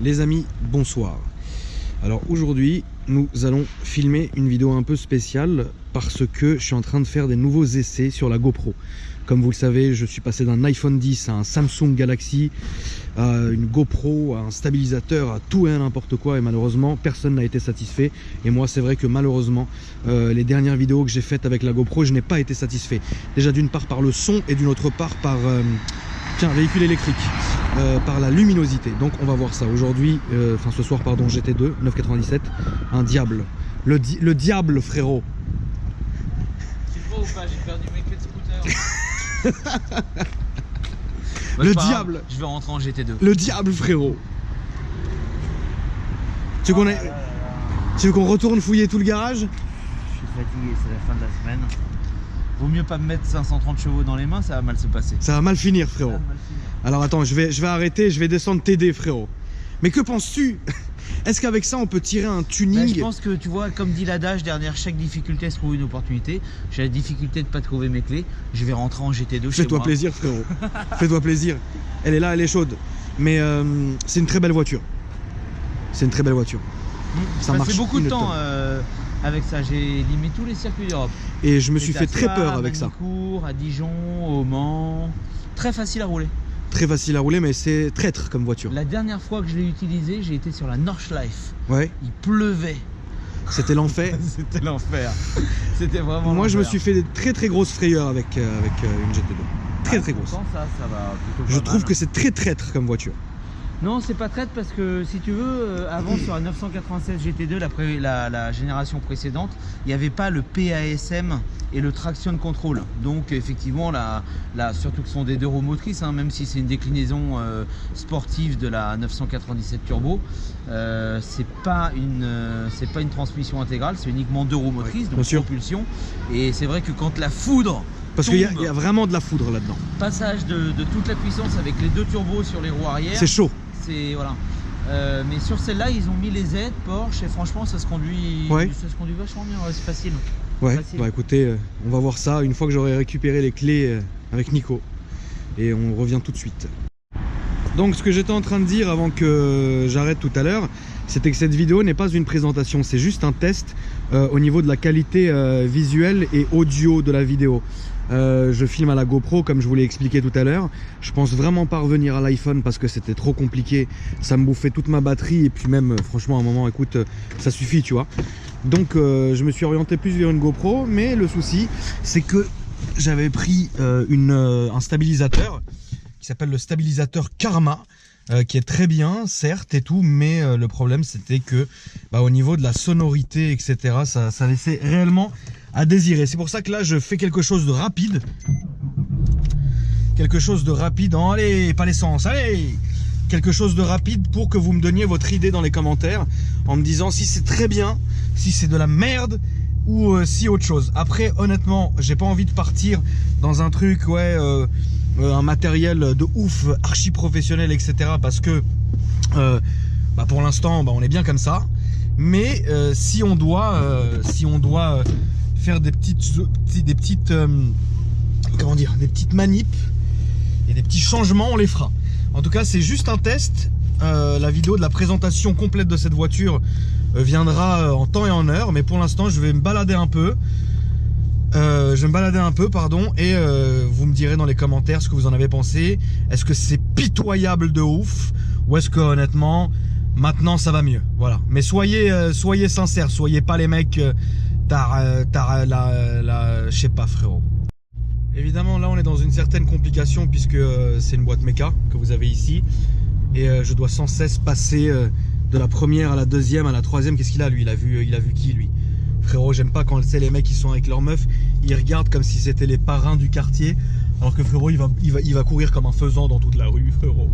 Les amis, bonsoir. Alors aujourd'hui, nous allons filmer une vidéo un peu spéciale parce que je suis en train de faire des nouveaux essais sur la GoPro. Comme vous le savez, je suis passé d'un iPhone 10 à un Samsung Galaxy, à une GoPro, à un stabilisateur, à tout et n'importe quoi, et malheureusement personne n'a été satisfait. Et moi c'est vrai que malheureusement les dernières vidéos que j'ai faites avec la GoPro, je n'ai pas été satisfait. Déjà d'une part par le son et d'une autre part par véhicule électrique, par la luminosité. Donc on va voir ça aujourd'hui, enfin ce soir pardon, GT2 997, un diable, le diable frérot. Tu te vois ou pas, j'ai perdu mes clés de scooter. Le diable. Je vais rentrer en GT2. Le diable frérot. Tu veux qu'on retourne fouiller tout le garage? Je suis fatigué, c'est la fin de la semaine. Vaut mieux pas me mettre 530 chevaux dans les mains, ça va mal se passer. Ça va mal finir frérot. Alors attends, je vais arrêter, je vais descendre t'aider frérot. Mais que penses-tu? Est-ce qu'avec ça on peut tirer un tuning? Je pense que tu vois, comme dit l'adage, derrière chaque difficulté se trouve une opportunité. J'ai la difficulté de pas trouver mes clés. Je vais rentrer en GT2 chez moi. Fais-toi plaisir frérot. Fais-toi plaisir. Elle est là, elle est chaude. Mais c'est une très belle voiture. C'est une très belle voiture. Ça marche beaucoup de temps avec ça. J'ai limé tous les circuits d'Europe. Et je me suis fait très peur avec ça. À Dijon, au Mans. Très facile à rouler. Très facile à rouler, mais c'est traître comme voiture. La dernière fois que je l'ai utilisé, j'ai été sur la Nordschleife. Ouais. Il pleuvait. C'était l'enfer. C'était l'enfer. C'était vraiment. Moi, je me suis fait des très grosses frayeurs avec une GT2. Très grosse. Ça va plutôt je trouve que c'est très traître comme voiture. Non, c'est pas traître parce que si tu veux, avant sur la 996 GT2, la génération précédente, il n'y avait pas le PASM et le traction control. Donc effectivement, surtout que ce sont des deux roues motrices, hein, même si c'est une déclinaison sportive de la 997 Turbo, c'est pas une transmission intégrale, c'est uniquement deux roues motrices, donc propulsion. Et c'est vrai que quand la foudre parce qu'il y a vraiment de la foudre là-dedans. Passage de toute la puissance avec les deux turbos sur les roues arrière. C'est chaud. Voilà. Mais sur celle-là, ils ont mis les aides Porsche et franchement, ça se conduit vachement bien. Ouais, c'est facile. Ouais. Bah écoutez, on va voir ça une fois que j'aurai récupéré les clés avec Nico. Et on revient tout de suite. Donc ce que j'étais en train de dire avant que j'arrête tout à l'heure, c'était que cette vidéo n'est pas une présentation, c'est juste un test au niveau de la qualité visuelle et audio de la vidéo. Je filme à la GoPro comme je vous l'ai expliqué tout à l'heure. Je pense vraiment pas revenir à l'iPhone parce que c'était trop compliqué. Ça me bouffait toute ma batterie et puis même franchement à un moment écoute ça suffit tu vois. Donc je me suis orienté plus vers une GoPro, mais le souci c'est que j'avais pris un stabilisateur qui s'appelle le stabilisateur Karma. Qui est très bien certes et tout, mais le problème c'était que au niveau de la sonorité etc ça laissait réellement à désirer. C'est pour ça que là je fais quelque chose de rapide, allez pas l'essence, allez, quelque chose de rapide pour que vous me donniez votre idée dans les commentaires en me disant si c'est très bien, si c'est de la merde ou si autre chose. Après honnêtement j'ai pas envie de partir dans un truc un matériel de ouf, archi professionnel, etc. Parce que pour l'instant, on est bien comme ça. Mais si on doit faire des petites manips et des petits changements, on les fera. En tout cas, c'est juste un test. La vidéo de la présentation complète de cette voiture viendra en temps et en heure. Mais pour l'instant, je vais me balader un peu. Et vous me direz dans les commentaires ce que vous en avez pensé. Est-ce que c'est pitoyable de ouf ou est-ce que honnêtement maintenant ça va mieux? Voilà. Mais soyez sincères, soyez pas les mecs je sais pas frérot. Évidemment là on est dans une certaine complication puisque c'est une boîte méca que vous avez ici et je dois sans cesse passer de la première à la deuxième à la troisième. Qu'est-ce qu'il a lui? Il a vu qui lui? Frérot, j'aime pas quand les mecs qui sont avec leur meuf, ils regardent comme si c'était les parrains du quartier, alors que frérot, il va courir comme un faisan dans toute la rue, frérot.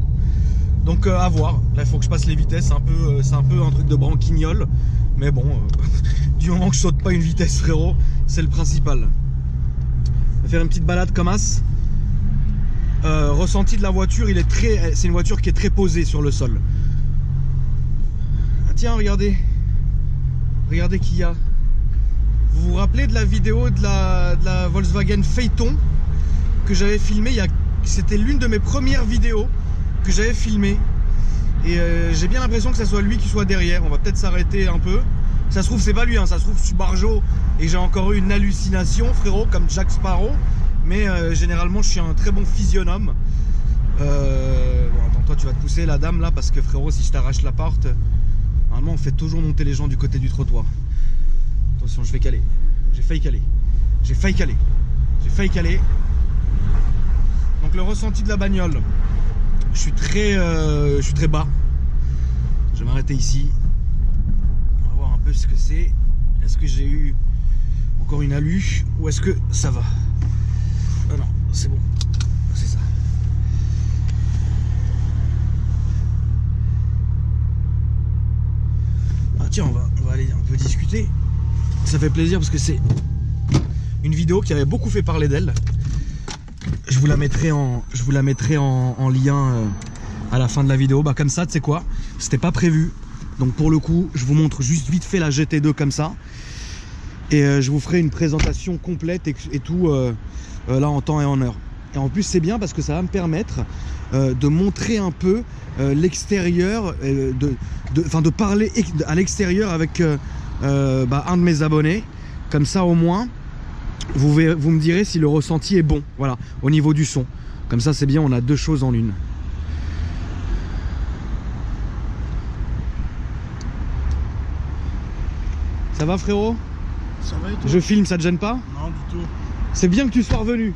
Donc à voir. Là, il faut que je passe les vitesses. C'est un peu un truc de branquignol, mais bon, du moment que je saute pas une vitesse, frérot, c'est le principal. On va faire une petite balade comme as. Ressenti de la voiture, c'est une voiture qui est très posée sur le sol. Ah, tiens, regardez qu'il y a. Vous vous rappelez de la vidéo de la Volkswagen Phaeton que j'avais filmée c'était l'une de mes premières vidéos que j'avais filmée. Et j'ai bien l'impression que ça soit lui qui soit derrière. On va peut-être s'arrêter un peu. Ça se trouve c'est pas lui, hein. Ça se trouve je suis Barjo et j'ai encore eu une hallucination, frérot, comme Jack Sparrow. Mais généralement je suis un très bon physionome. Bon, attends, toi tu vas te pousser la dame là, parce que frérot, si je t'arrache la porte, normalement on fait toujours monter les gens du côté du trottoir. Attention, je vais caler. J'ai failli caler. J'ai failli caler. J'ai failli caler. Donc le ressenti de la bagnole, je suis très bas. Je vais m'arrêter ici. On va voir un peu ce que c'est. Est-ce que j'ai eu encore une alu ou est-ce que ça va? Ah non, c'est bon. C'est ça. Ah tiens, on va aller un peu discuter. Ça fait plaisir parce que c'est une vidéo qui avait beaucoup fait parler d'elle. Je vous la mettrai en lien à la fin de la vidéo. Bah comme ça, tu sais quoi, c'était pas prévu. Donc pour le coup, je vous montre juste vite fait la GT2 comme ça. Et je vous ferai une présentation complète et tout là en temps et en heure. Et en plus c'est bien parce que ça va me permettre de montrer un peu l'extérieur, de parler à l'extérieur avec un de mes abonnés. Comme ça au moins vous me direz si le ressenti est bon, voilà, au niveau du son. Comme ça c'est bien, on a deux choses en une. Ça va frérot? Ça va et toi? Je filme, ça te gêne pas? Non du tout. C'est bien que tu sois revenu.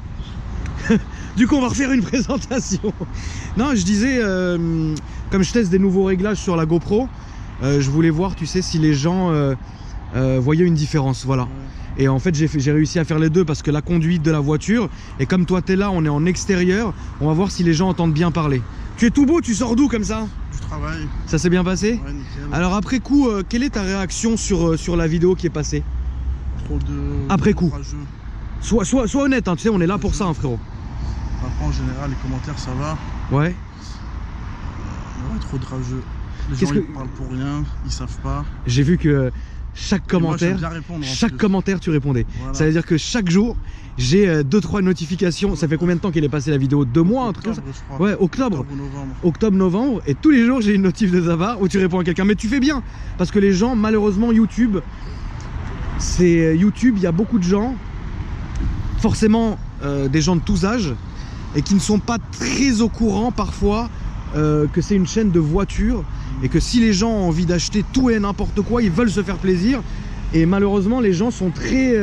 Du coup on va refaire une présentation. Non, je disais, comme je teste des nouveaux réglages sur la GoPro, je voulais voir, tu sais, si les gens voyaient une différence, voilà. Ouais. Et en fait j'ai réussi à faire les deux parce que la conduite de la voiture, et comme toi t'es là, on est en extérieur, on va voir si les gens entendent bien parler. Tu es tout beau, tu sors d'où comme ça? Du travail. Ça s'est bien passé? Ouais, nickel. Alors après coup, quelle est ta réaction sur la vidéo qui est passée? Trop de... Après coup. Sois honnête, hein, tu sais, on est là pour ça, hein, frérot. Après en général, les commentaires ça va. Ouais. Ouais, trop de rageux. Les gens ils parlent pour rien, ils savent pas. J'ai vu que chaque commentaire, tu répondais. Voilà. Ça veut dire que chaque jour, j'ai 2-3 notifications. Ça fait combien de temps qu'elle est passée la vidéo? 2 mois, un truc comme ça? Ouais, octobre. Octobre, novembre. Et tous les jours, j'ai une notif de Zava où tu réponds à quelqu'un. Mais tu fais bien, parce que les gens, malheureusement, YouTube, il y a beaucoup de gens, forcément des gens de tous âges, et qui ne sont pas très au courant parfois que c'est une chaîne de voitures. Et que si les gens ont envie d'acheter tout et n'importe quoi, ils veulent se faire plaisir. Et malheureusement, les gens sont très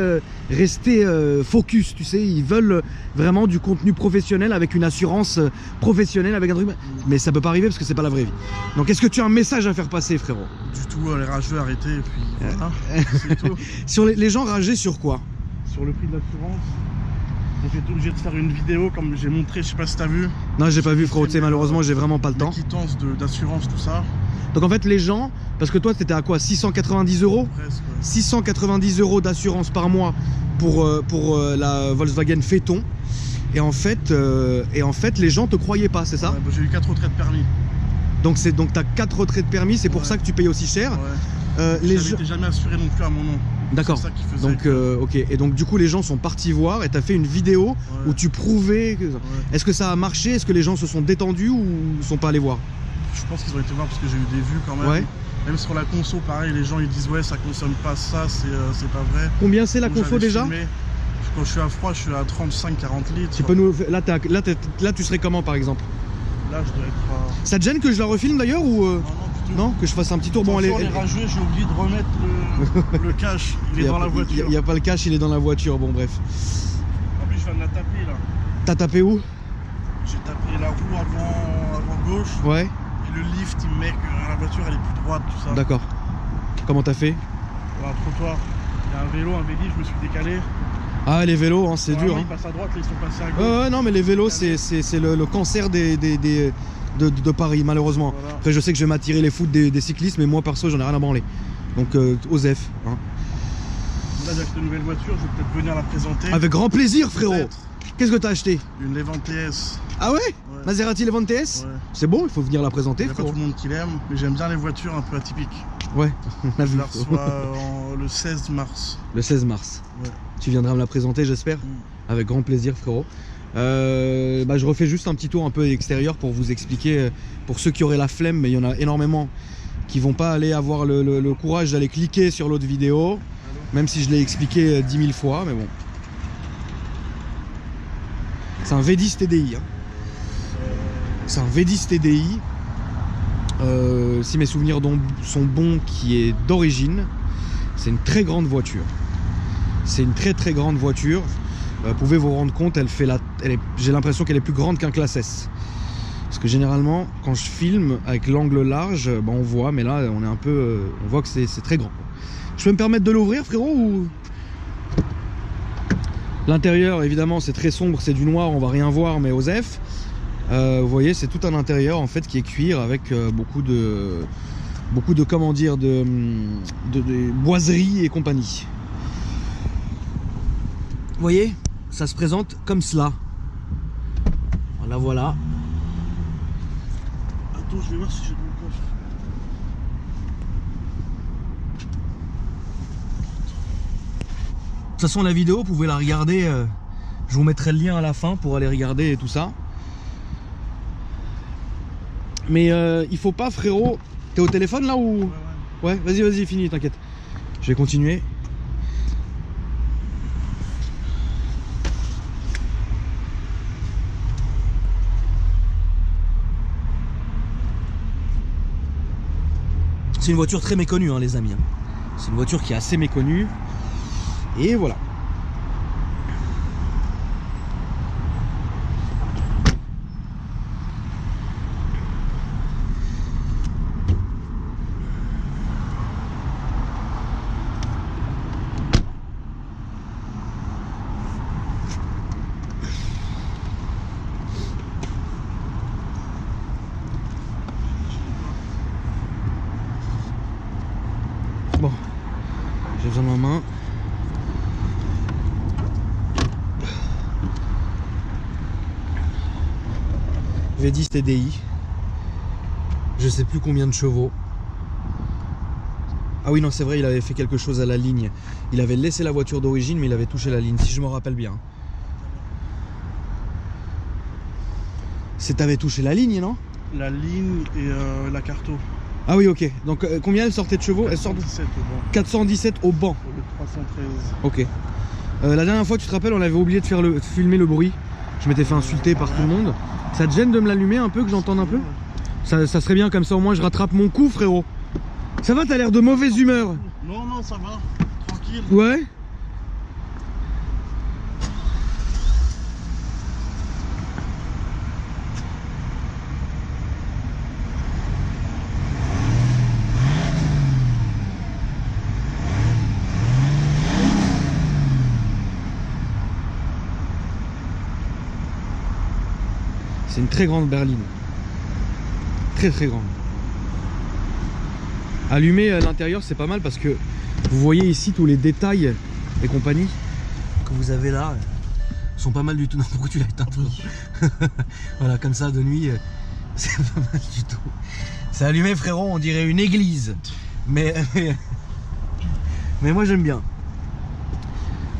restés focus, tu sais. Ils veulent vraiment du contenu professionnel avec une assurance professionnelle, avec un truc. Mais ça peut pas arriver parce que c'est pas la vraie vie. Donc, est-ce que tu as un message à faire passer, frérot? Du tout, les rageux arrêtez. Et puis voilà, c'est tout. Sur les gens ragés sur quoi? Sur le prix de l'assurance. J'ai été obligé de faire une vidéo comme j'ai montré, je sais pas si t'as vu. Non, j'ai pas vu, frérot, tu sais, malheureusement j'ai vraiment pas le temps. Quittance d'assurance, tout ça. Donc en fait les gens, parce que toi t'étais à quoi, 690 €? Presque, ouais. 690 € d'assurance par mois pour la Volkswagen Phaeton. Et en fait les gens te croyaient pas, c'est ça? Ouais, bah, j'ai eu 4 retraits de permis. Donc t'as 4 retraits de permis, c'est pour ça que tu payes aussi cher. Ouais. Je n'étais jamais assuré non plus à mon nom. D'accord. Donc ok. Et donc du coup les gens sont partis voir et t'as fait une vidéo où tu prouvais que... Est-ce que ça a marché? Est-ce que les gens se sont détendus ou sont pas allés voir? Je pense qu'ils ont été voir parce que j'ai eu des vues quand même. Ouais. Même sur la conso, pareil, les gens ils disent ouais ça consomme pas ça, c'est pas vrai. Combien c'est la conso déjà? Quand je suis à froid, je suis à 35-40 litres. Tu peux nous... Là tu serais comment par exemple? Là je dois être à... Ça te gêne que je la refilme d'ailleurs ou Non, non, que je fasse un petit tour. Bon, les rageux, j'ai oublié de remettre le cash. Il est dans la voiture. Il n'y a pas le cash, il est dans la voiture. Bon, bref. En plus, je viens de la taper là. T'as tapé où? J'ai tapé la roue avant gauche. Ouais. Et le lift, il me met que la voiture elle est plus droite, tout ça. D'accord. Comment t'as fait? Un trottoir. Il y a un vélo, un vélib, je me suis décalé. Ah, les vélos, hein, c'est dur. Ils passent à droite, là, ils sont passés à gauche. Ouais, non, mais les vélos, c'est le cancer de Paris, malheureusement. Voilà. Après je sais que je vais m'attirer les foudres des cyclistes, mais moi perso j'en ai rien à branler. Donc Osef hein. Là j'ai acheté une nouvelle voiture, je vais peut-être venir la présenter. Avec grand plaisir frérot. Qu'est-ce que t'as acheté? Une Levante TS. Ah ouais, Maserati Levante TS. Ouais. C'est bon, il faut venir la présenter. Il n'y a pas tout le monde qui l'aime, mais j'aime bien les voitures un peu atypiques. Ouais, on a vu. Je la reçois le 16 mars. Le 16 mars. Ouais. Tu viendras me la présenter j'espère. Avec grand plaisir frérot. Je refais juste un petit tour un peu extérieur pour vous expliquer, pour ceux qui auraient la flemme, mais il y en a énormément qui vont pas aller avoir le courage d'aller cliquer sur l'autre vidéo, même si je l'ai expliqué 10 000 fois, mais bon. C'est un V10 TDI. Hein. C'est un V10 TDI. Si mes souvenirs sont bons, qui est d'origine. C'est une très grande voiture. C'est une très grande voiture. Vous pouvez vous rendre compte, j'ai l'impression qu'elle est plus grande qu'un Classe S. Parce que généralement, quand je filme avec l'angle large, on voit, mais là, on est un peu, on voit que c'est très grand. Je peux me permettre de l'ouvrir, frérot, ou... L'intérieur, évidemment, c'est très sombre, c'est du noir, on va rien voir, mais Osef. Vous voyez, c'est tout un intérieur en fait qui est cuir avec beaucoup de comment dire, de boiseries et compagnie. Vous voyez, ça se présente comme cela. Voilà, voilà. Attends, je vais voir si j'ai mon coffre. De toute façon, la vidéo, vous pouvez la regarder. Je vous mettrai le lien à la fin pour aller regarder et tout ça. Mais il faut pas, frérot. T'es au téléphone là ou... Ouais, vas-y, finis, t'inquiète. Je vais continuer. C'est une voiture très méconnue, hein, les amis. C'est une voiture qui est assez méconnue. Et voilà. Bon, j'ai besoin de ma main. V10 TDI. Je sais plus combien de chevaux. Ah oui, non, c'est vrai, il avait fait quelque chose à la ligne. Il avait laissé la voiture d'origine, mais il avait touché la ligne, si je me rappelle bien. T'avais touché la ligne, non? La ligne et la carto. Ah oui, ok. Donc combien elle sortait de chevaux? Elle sort 417 au banc. 417 au banc. Au lieu de 313. Ok. La dernière fois, tu te rappelles, on avait oublié de filmer le bruit. Je m'étais fait insulter par tout le monde. Ça te gêne de me l'allumer un peu, que j'entende un peu? Ça serait bien, comme ça au moins je rattrape mon coup, frérot. Ça va, t'as l'air de mauvaise humeur? Non, ça va. Tranquille. Ouais. C'est une très grande berline. Très grande. Allumer à l'intérieur, c'est pas mal parce que vous voyez ici tous les détails et compagnie que vous avez là sont pas mal du tout. Non, pourquoi tu l'as éteint? Voilà, comme ça de nuit, c'est pas mal du tout. C'est allumé, frérot, on dirait une église. Mais moi j'aime bien.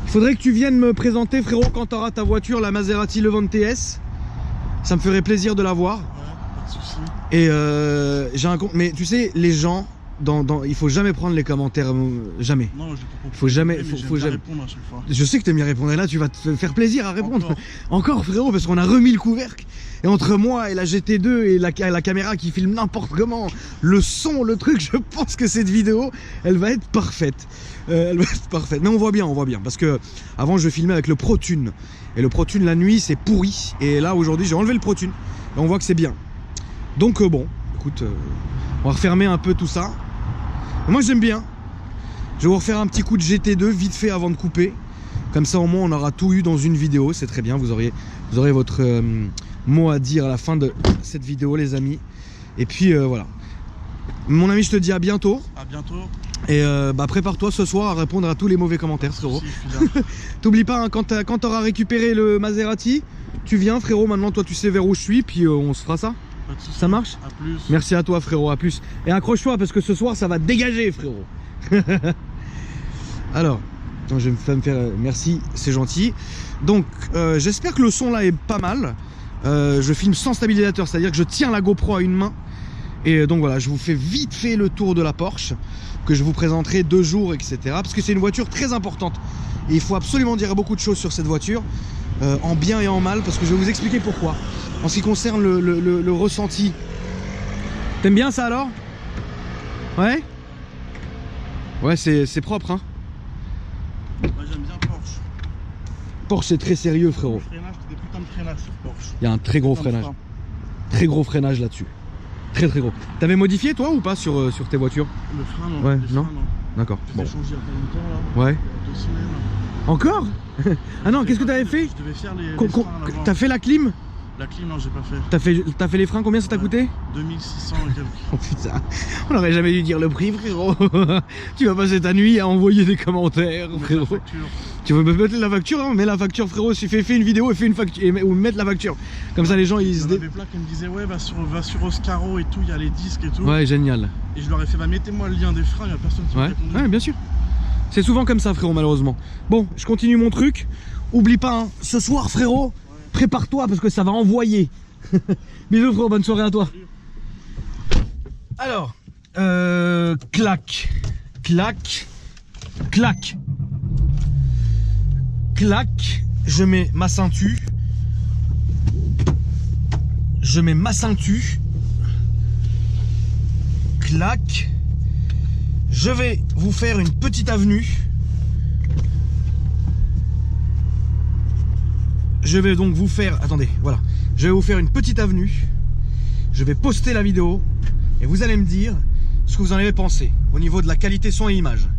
Il faudrait que tu viennes me présenter, frérot, quand tu auras ta voiture, la Maserati Levante TS. Ça me ferait plaisir de la voir. Ouais, pas de soucis. Et j'ai un compte. Mais tu sais, les gens, il faut jamais prendre les commentaires. Jamais. Non, j'ai pas compris. Faut jamais. Faut jamais répondre à chaque fois. Je sais que t'aimes bien répondre. Et là, tu vas te faire plaisir à répondre. Encore frérot, parce qu'on a remis le couvercle. Et entre moi et la GT2 et la caméra qui filme n'importe comment, le son, le truc, je pense que cette vidéo, elle va être parfaite. Elle va être parfaite. Mais on voit bien. Parce que avant, je filmais avec le ProTune. Et le ProTune, la nuit, c'est pourri. Et là, aujourd'hui, j'ai enlevé le ProTune. Et on voit que c'est bien. Donc, bon, écoute, on va refermer un peu tout ça. Et moi, j'aime bien. Je vais vous refaire un petit coup de GT2 vite fait avant de couper. Comme ça, au moins, on aura tout eu dans une vidéo. C'est très bien. Vous aurez votre mot à dire à la fin de cette vidéo, les amis. Et puis, voilà. Mon ami, je te dis à bientôt. À bientôt. Et prépare-toi ce soir à répondre à tous les mauvais commentaires, frérot. T'oublies pas, hein, quand t'auras récupéré le Maserati, tu viens, frérot. Maintenant, toi, tu sais vers où je suis, puis on se fera ça. Ça marche? À plus. Merci à toi, frérot. À plus. Et accroche-toi parce que ce soir, ça va dégager, frérot. Alors, Non, je vais me faire... Merci, c'est gentil. Donc, j'espère que le son là est pas mal. Je filme sans stabilisateur, c'est-à-dire que je tiens la GoPro à une main. Et donc voilà, je vous fais vite fait le tour de la Porsche, que je vous présenterai 2 jours, etc. Parce que c'est une voiture très importante. Et il faut absolument dire beaucoup de choses sur cette voiture, en bien et en mal, parce que je vais vous expliquer pourquoi. En ce qui concerne le ressenti. T'aimes bien ça alors? Ouais? Ouais, c'est propre, hein. Ouais, j'aime bien Porsche. Porsche, c'est très sérieux, frérot. Le freinage, t'as des putains de freinage sur Porsche. Il y a un très gros Putain de freinage. frein. Très gros freinage là-dessus. Très très gros. T'avais modifié toi ou pas sur tes voitures? Le frein, non. Ouais, Les non. freins, non. D'accord. Je Bon. l'ai changé il y a pas longtemps, là. Ouais. Il y a 2 semaines. Encore? Ah non, qu'est-ce que t'avais fait? Je devais faire les freins à l'avant. T'as fait la clim? La clim, non, j'ai pas fait. T'as fait les freins, combien ça t'a coûté? 2600 et quelques. Oh putain, on aurait jamais dû dire le prix, frérot. Tu vas passer ta nuit à envoyer des commentaires, Mettre la frérot. facture. Tu veux me mettre la facture, hein? Mets la facture, frérot. Fais une vidéo et fais une facture ou mettre la facture. Comme ça, les gens ils Il y se en avait plein qui me disaient ouais, va sur Oscaro et tout, il y a les disques et tout. Ouais, génial. Et je leur ai fait bah mettez-moi le lien des freins, il y a personne qui m'a Ouais, répondu. ouais, bien sûr. C'est souvent comme ça, frérot, malheureusement. Bon, je continue mon truc. Oublie pas, hein, ce soir, frérot, prépare-toi parce que ça va envoyer. Bisous, frérot, bonne soirée à toi. Alors, clac, clac, clac, clac. Je mets ma ceinture. Je mets ma ceinture. Clac. Je vais vous faire une petite avenue. Je vais donc vous faire... Attendez, voilà. Je vais vous faire une petite avenue. Je vais poster la vidéo. Et vous allez me dire ce que vous en avez pensé. Au niveau de la qualité son et image.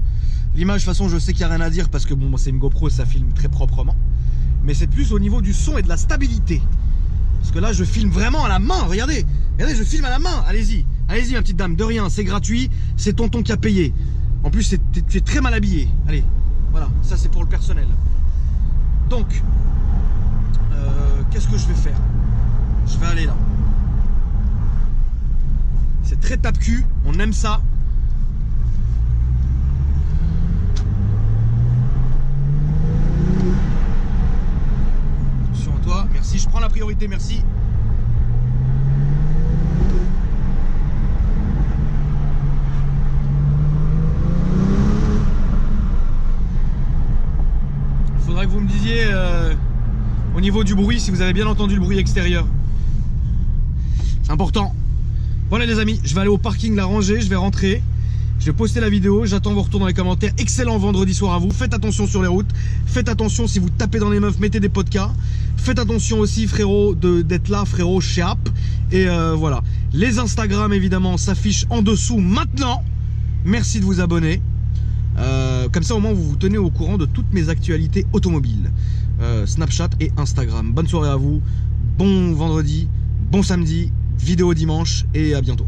L'image, de toute façon, je sais qu'il n'y a rien à dire. Parce que bon, c'est une GoPro, ça filme très proprement. Mais c'est plus au niveau du son et de la stabilité. Parce que là, je filme vraiment à la main. Regardez. Regardez, je filme à la main. Allez-y. Allez-y, ma petite dame. De rien, c'est gratuit. C'est tonton qui a payé. En plus, t'es très mal habillé. Allez. Voilà. Ça, c'est pour le personnel. Donc... qu'est-ce que je vais faire? Je vais aller là. C'est très tape-cul, on aime ça. Attention à toi, merci, je prends la priorité, merci. Il faudrait que vous me disiez... au niveau du bruit, si vous avez bien entendu le bruit extérieur. C'est important. Voilà les amis, je vais aller au parking la ranger, je vais rentrer. Je vais poster la vidéo, j'attends vos retours dans les commentaires. Excellent vendredi soir à vous, faites attention sur les routes. Faites attention si vous tapez dans les meufs, mettez des podcasts. Faites attention aussi frérot d'être là frérot chez App. Et voilà, les Instagram évidemment s'affichent en dessous maintenant. Merci de vous abonner. Comme ça au moins vous vous tenez au courant de toutes mes actualités automobiles. Snapchat et Instagram. Bonne soirée à vous, bon vendredi, bon samedi, vidéo dimanche et à bientôt.